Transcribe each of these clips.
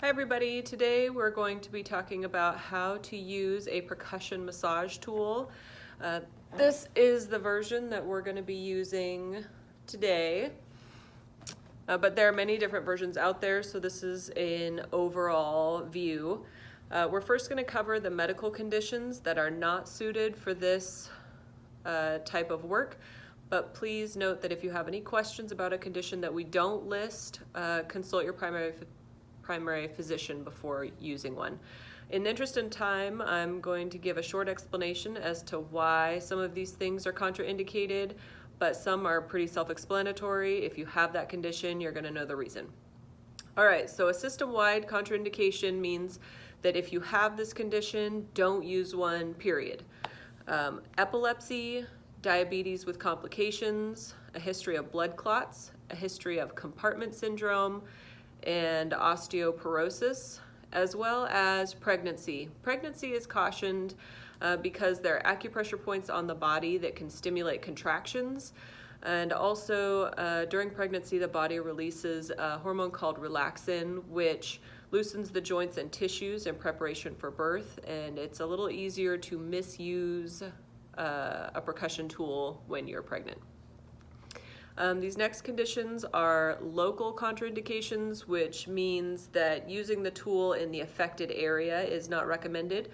Hi everybody, today we're going to be talking about how to use a percussion massage tool. This is the version that we're going to be using today, but there are many different versions out there, so this is an overall view. We're first going to cover the medical conditions that are not suited for this type of work, but please note that if you have any questions about a condition that we don't list, consult your primary physician before using one. In the interest of time, I'm going to give a short explanation as to why some of these things are contraindicated, but some are pretty self-explanatory. If you have that condition, you're going to know the reason. All right, so a system-wide contraindication means that if you have this condition, don't use one, period. Epilepsy, diabetes with complications, a history of blood clots, a history of compartment syndrome, and osteoporosis, as well as pregnancy. Pregnancy is cautioned because there are acupressure points on the body that can stimulate contractions. And also during pregnancy, the body releases a hormone called relaxin, which loosens the joints and tissues in preparation for birth. And it's a little easier to misuse a percussion tool when you're pregnant. These next conditions are local contraindications, which means that using the tool in the affected area is not recommended.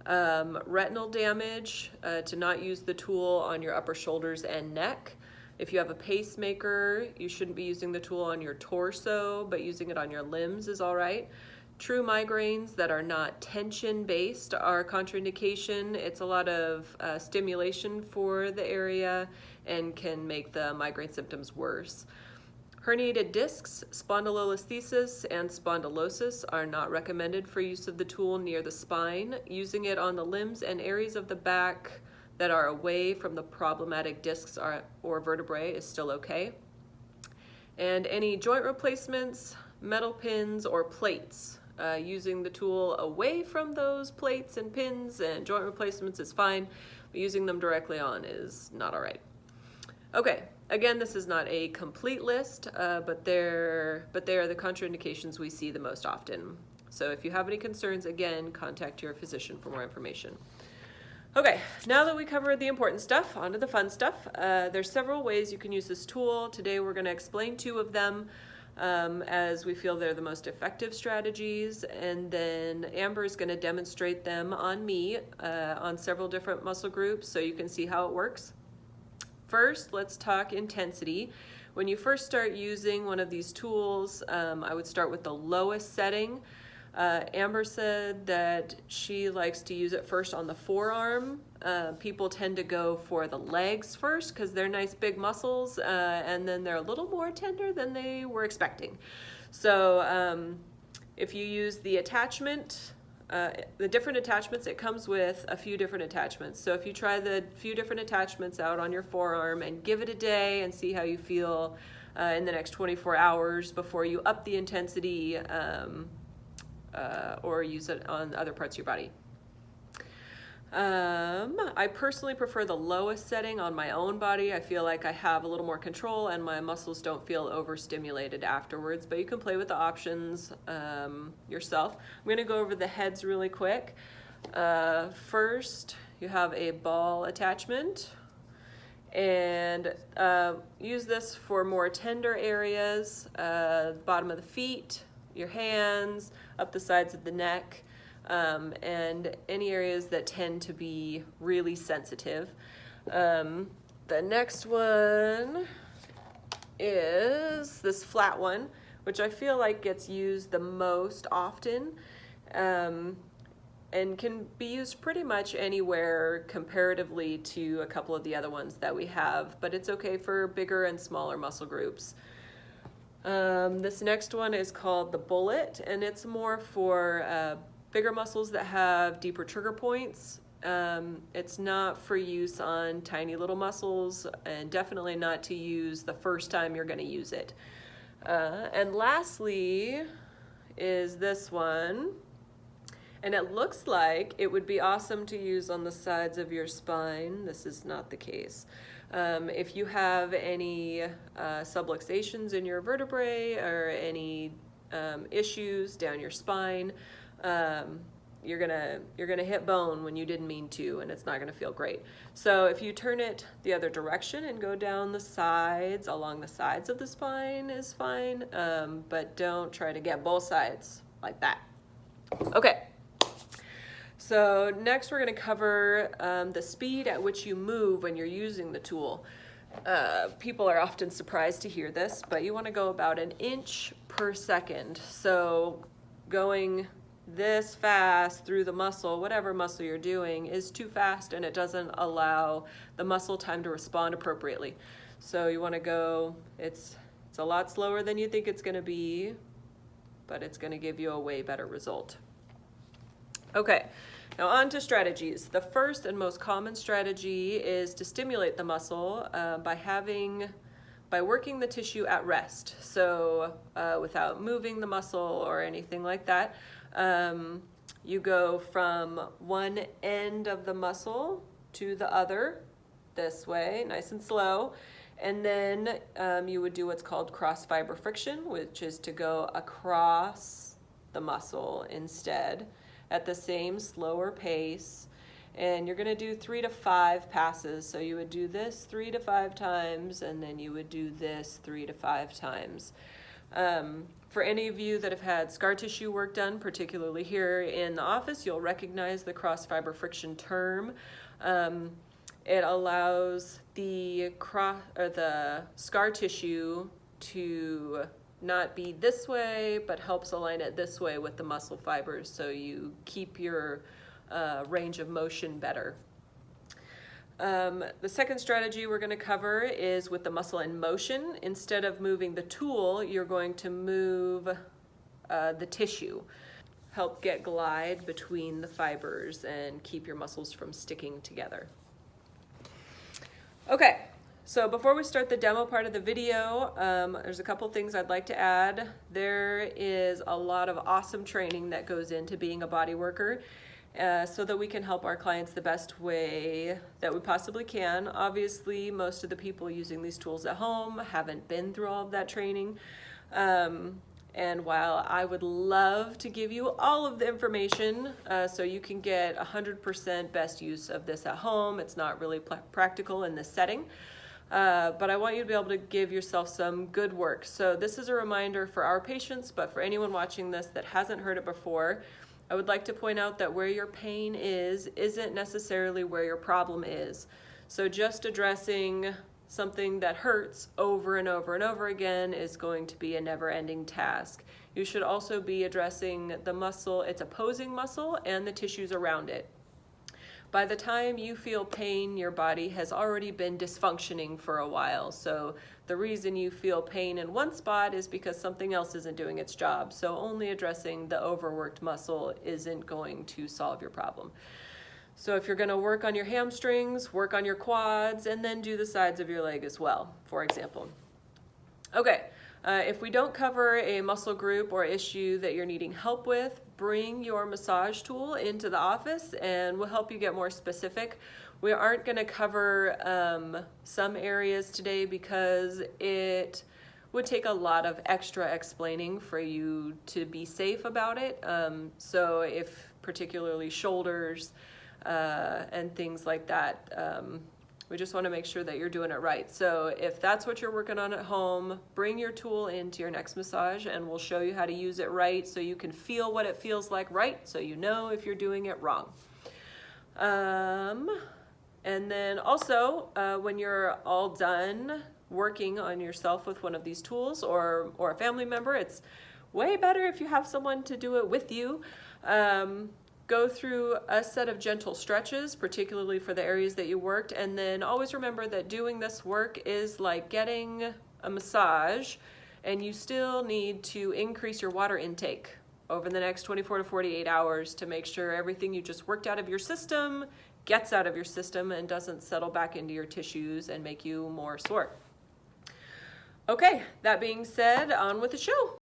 Retinal damage, to not use the tool on your upper shoulders and neck. If you have a pacemaker, you shouldn't be using the tool on your torso, but using it on your limbs is all right. True migraines that are not tension-based are contraindication. It's a lot of stimulation for the area and can make the migraine symptoms worse. Herniated discs, spondylolisthesis, and spondylosis are not recommended for use of the tool near the spine. Using it on the limbs and areas of the back that are away from the problematic discs or vertebrae is still okay. And any joint replacements, metal pins, or plates. Using the tool away from those plates and pins and joint replacements is fine, but using them directly on is not all right. Okay, again, this is not a complete list, but they are the contraindications we see the most often. So if you have any concerns, again, contact your physician for more information. Okay, now that we covered the important stuff, on to the fun stuff. There's several ways you can use this tool. Today we're going to explain 2 of them. As we feel they're the most effective strategies, and then Amber is going to demonstrate them on me on several different muscle groups so you can see how it works. First, let's talk intensity. When you first start using one of these tools, I would start with the lowest setting. Amber said that she likes to use it first on the forearm. People tend to go for the legs first because they're nice big muscles, and then they're a little more tender than they were expecting. So if you use the attachment, the different attachments, it comes with a few different attachments. So if you try the few different attachments out on your forearm and give it a day and see how you feel in the next 24 hours before you up the intensity, or use it on other parts of your body. I personally prefer the lowest setting on my own body. I feel like I have a little more control and my muscles don't feel overstimulated afterwards, but you can play with the options yourself. I'm going to go over the heads really quick. First, you have a ball attachment, and use this for more tender areas, bottom of the feet, your hands, up the sides of the neck, and any areas that tend to be really sensitive. The next one is this flat one, which I feel like gets used the most often, and can be used pretty much anywhere comparatively to a couple of the other ones that we have, but it's okay for bigger and smaller muscle groups. This next one is called the bullet, and it's more for bigger muscles that have deeper trigger points. It's not for use on tiny little muscles, and definitely not to use the first time you're going to use it. And lastly is this one, and it looks like it would be awesome to use on the sides of your spine. This is not the case. If you have any subluxations in your vertebrae or any issues down your spine. You're gonna hit bone when you didn't mean to, and it's not gonna feel great. So if you turn it the other direction and go down the sides, along the sides of the spine is fine, but don't try to get both sides like that. Okay. So next we're going to cover the speed at which you move when you're using the tool. People are often surprised to hear this, but you want to go about 1 inch per second. So going this fast through the muscle, whatever muscle you're doing, is too fast, and it doesn't allow the muscle time to respond appropriately. So you want to go, it's a lot slower than you think it's going to be, but it's going to give you a way better result. Okay, now on to strategies. The first and most common strategy is to stimulate the muscle by working the tissue at rest. So without moving the muscle or anything like that, you go from one end of the muscle to the other, this way, nice and slow. And then you would do what's called cross fiber friction, which is to go across the muscle instead at the same slower pace. And you're gonna do 3 to 5 passes. So you would do this 3 to 5 times, and then you would do this 3 to 5 times. For any of you that have had scar tissue work done, particularly here in the office, you'll recognize the cross fiber friction term. It allows the scar tissue to not be this way, but helps align it this way with the muscle fibers, so you keep your range of motion better. The second strategy we're going to cover is with the muscle in motion. Instead of moving the tool, you're going to move the tissue. Help get glide between the fibers and keep your muscles from sticking together. Okay, so before we start the demo part of the video, there's a couple things I'd like to add. There is a lot of awesome training that goes into being a body worker, so that we can help our clients the best way that we possibly can. Obviously, most of the people using these tools at home haven't been through all of that training. And while I would love to give you all of the information so you can get 100% best use of this at home, it's not really practical in this setting. But I want you to be able to give yourself some good work. So this is a reminder for our patients, but for anyone watching this that hasn't heard it before, I would like to point out that where your pain isn't necessarily where your problem is. So just addressing something that hurts over and over and over again is going to be a never-ending task. You should also be addressing the muscle, its opposing muscle, and the tissues around it. By the time you feel pain, your body has already been dysfunctioning for a while. So the reason you feel pain in one spot is because something else isn't doing its job. So only addressing the overworked muscle isn't going to solve your problem. So if you're going to work on your hamstrings, work on your quads, and then do the sides of your leg as well, for example. Okay. If we don't cover a muscle group or issue that you're needing help with, bring your massage tool into the office and we'll help you get more specific. We aren't going to cover some areas today because it would take a lot of extra explaining for you to be safe about it. So if particularly shoulders and things like that, we just want to make sure that you're doing it right. So if that's what you're working on at home, bring your tool into your next massage and we'll show you how to use it right so you can feel what it feels like right, so you know if you're doing it wrong. And then also, when you're all done working on yourself with one of these tools or a family member, it's way better if you have someone to do it with you. Go through a set of gentle stretches, particularly for the areas that you worked, and then always remember that doing this work is like getting a massage, and you still need to increase your water intake over the next 24 to 48 hours to make sure everything you just worked out of your system gets out of your system and doesn't settle back into your tissues and make you more sore. Okay, that being said, on with the show.